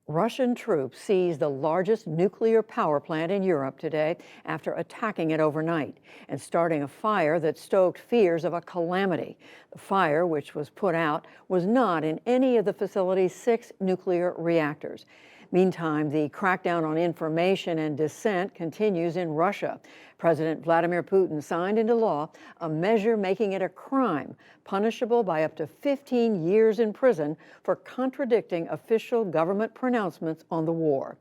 Russian troops seized the largest nuclear power plant in Europe today after attacking it overnight and starting a fire that stoked fears of a calamity. The fire, which was put out, was not in any of the facility's 6 nuclear reactors. Meantime, the crackdown on information and dissent continues in Russia. President Vladimir Putin signed into law a measure making it a crime, punishable by up to 15 years in prison for contradicting official government pronouncements on the war.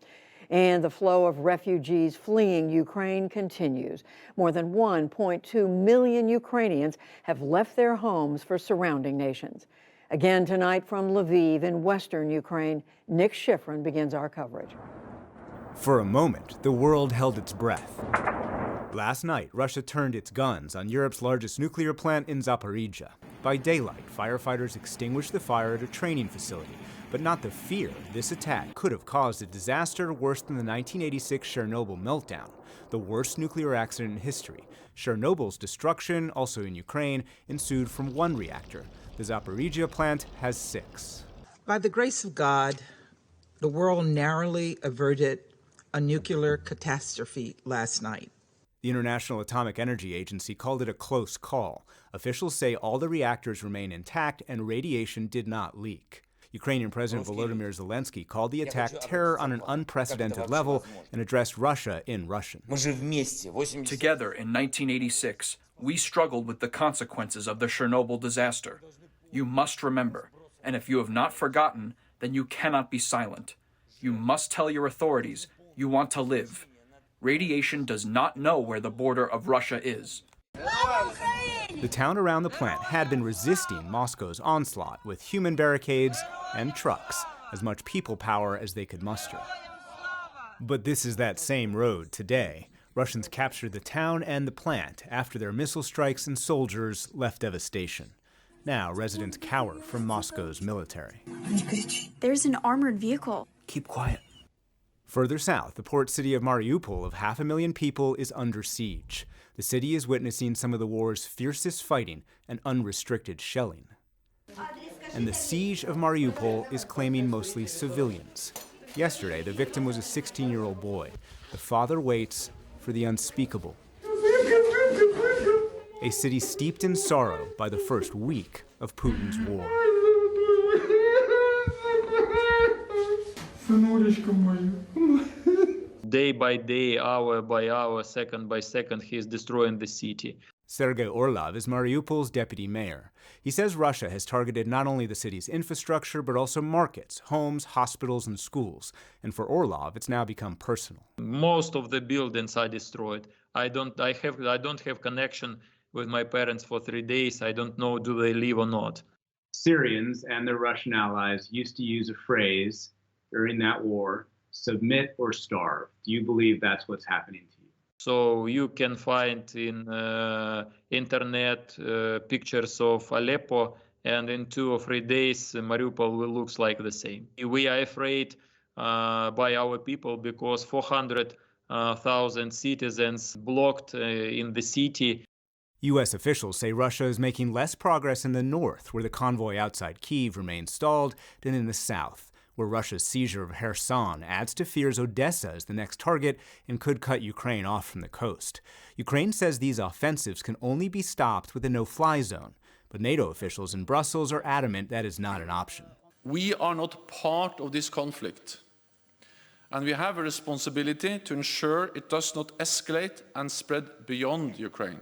And the flow of refugees fleeing Ukraine continues. More than 1.2 million Ukrainians have left their homes for surrounding nations. Again tonight from Lviv in western Ukraine, Nick Schifrin begins our coverage. For a moment, the world held its breath. Last night, Russia turned its guns on Europe's largest nuclear plant in Zaporizhzhia. By daylight, firefighters extinguished the fire at a training facility, but not the fear this attack could have caused a disaster worse than the 1986 Chernobyl meltdown, the worst nuclear accident in history. Chernobyl's destruction, also in Ukraine, ensued from one reactor. The Zaporizhzhia plant has 6. By the grace of God, the world narrowly averted a nuclear catastrophe last night. The International Atomic Energy Agency called it a close call. Officials say all the reactors remain intact and radiation did not leak. Ukrainian President Volodymyr Zelensky called the attack terror on an unprecedented level and addressed Russia in Russian. Together in 1986, we struggled with the consequences of the Chernobyl disaster. You must remember, and if you have not forgotten, then you cannot be silent. You must tell your authorities you want to live. Radiation does not know where the border of Russia is. The town around the plant had been resisting Moscow's onslaught with human barricades and trucks, as much people power as they could muster. But this is that same road today. Russians captured the town and the plant after their missile strikes and soldiers left devastation. Now residents cower from Moscow's military. There's an armored vehicle. Keep quiet. Further south, the port city of Mariupol of 500,000 people is under siege. The city is witnessing some of the war's fiercest fighting and unrestricted shelling. And the siege of Mariupol is claiming mostly civilians. Yesterday, the victim was a 16-year-old boy. The father waits for the unspeakable. A city steeped in sorrow by the first week of Putin's war. Day by day, hour by hour, second by second, he is destroying the city. Sergei Orlov is Mariupol's deputy mayor. He says Russia has targeted not only the city's infrastructure, but also markets, homes, hospitals, and schools. And for Orlov, it's now become personal. Most of the buildings are destroyed. I don't have connection with my parents for 3 days. I don't know do they live or not. Syrians and their Russian allies used to use a phrase during that war: submit or starve. Do you believe that's what's happening to you? So you can find in internet pictures of Aleppo, and in 2 or 3 days, Mariupol will look like the same. We are afraid by our people because 400,000 citizens blocked in the city. U.S. officials say Russia is making less progress in the north, where the convoy outside Kyiv remains stalled, than in the south, where Russia's seizure of Kherson adds to fears Odessa is the next target and could cut Ukraine off from the coast. Ukraine says these offensives can only be stopped with a no-fly zone, but NATO officials in Brussels are adamant that is not an option. We are not part of this conflict, and we have a responsibility to ensure it does not escalate and spread beyond Ukraine.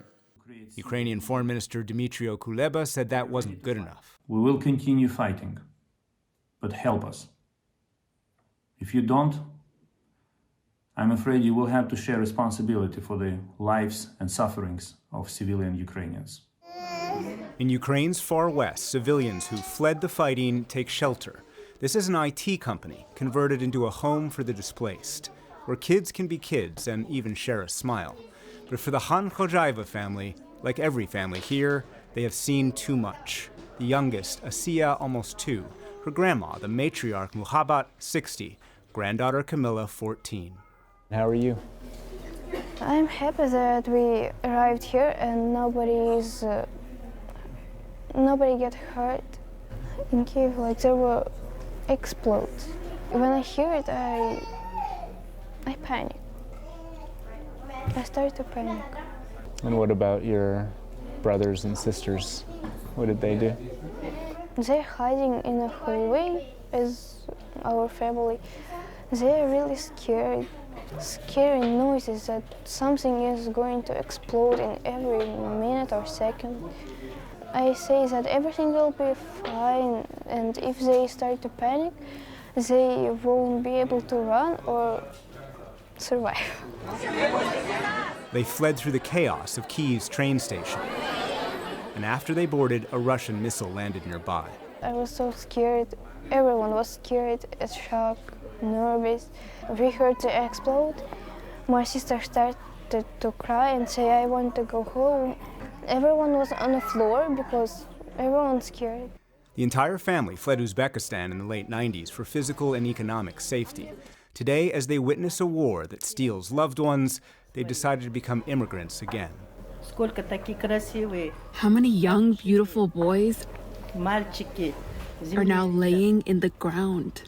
Ukrainian Foreign Minister Dmytro Kuleba said that wasn't good enough. We will continue fighting, but help us. If you don't, I'm afraid you will have to share responsibility for the lives and sufferings of civilian Ukrainians. In Ukraine's far west, civilians who fled the fighting take shelter. This is an IT company converted into a home for the displaced, where kids can be kids and even share a smile. But for the Han Khojaeva family, like every family here, they have seen too much. The youngest, Asiya, almost 2. Her grandma, the matriarch Muhabat, 60. Granddaughter Camilla, 14. How are you? I'm happy that we arrived here and nobody get hurt in Kyiv. Like there were explodes When I hear it, I panic. I start to panic. And what about your brothers and sisters? What did they do? They're hiding in a hallway as our family. They're really scared. Scary noises that something is going to explode in every minute or second. I say that everything will be fine, and if they start to panic, they won't be able to run or survive. They fled through the chaos of Kyiv's train station. And after they boarded, a Russian missile landed nearby. I was so scared. Everyone was scared, shocked, nervous. We heard the explode. My sister started to cry and say, I want to go home. Everyone was on the floor because everyone's scared. The entire family fled Uzbekistan in the late 90s for physical and economic safety. Today, as they witness a war that steals loved ones, they've decided to become immigrants again. How many young, beautiful boys are now laying in the ground?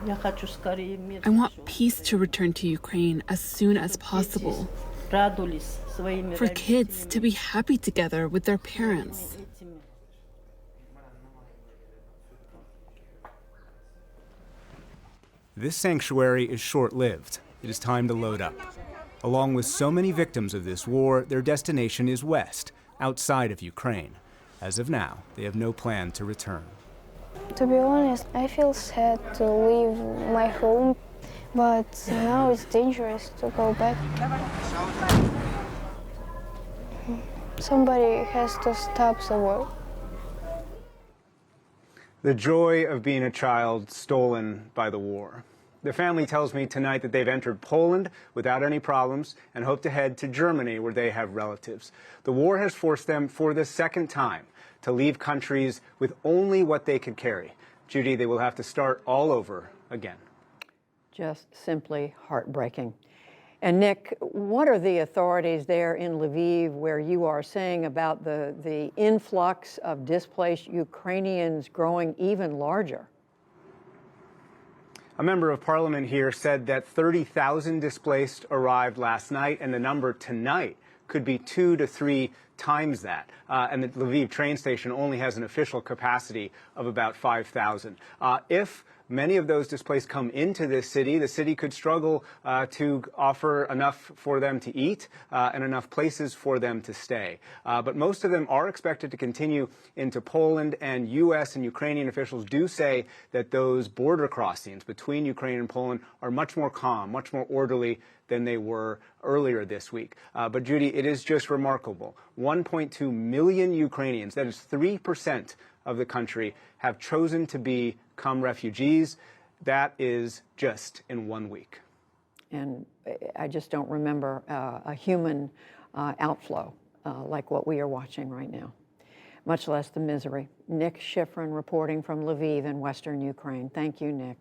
I want peace to return to Ukraine as soon as possible. For kids to be happy together with their parents. This sanctuary is short-lived. It is time to load up. Along with so many victims of this war, their destination is west, outside of Ukraine. As of now, they have no plan to return. To be honest, I feel sad to leave my home, but now it's dangerous to go back. Somebody has to stop the war. The joy of being a child stolen by the war. The family tells me tonight that they've entered Poland without any problems and hope to head to Germany where they have relatives. The war has forced them for the second time to leave countries with only what they could carry. Judy, they will have to start all over again. Just simply heartbreaking. And Nick, what are the authorities there in Lviv where you are saying about the influx of displaced Ukrainians growing even larger? A member of parliament here said that 30,000 displaced arrived last night, and the number tonight could be 2 to 3 times that. And the Lviv train station only has an official capacity of about 5,000. If many of those displaced come into this city, the city could struggle to offer enough for them to eat and enough places for them to stay. But most of them are expected to continue into Poland, and U.S. and Ukrainian officials do say that those border crossings between Ukraine and Poland are much more calm, much more orderly than they were earlier this week. But Judy, it is just remarkable. 1.2 million Ukrainians, that is 3% of the country, have chosen to become refugees. That is just in 1 week. And I just don't remember a human outflow like what we are watching right now, much less the misery. Nick Schifrin reporting from Lviv in western Ukraine. Thank you, Nick.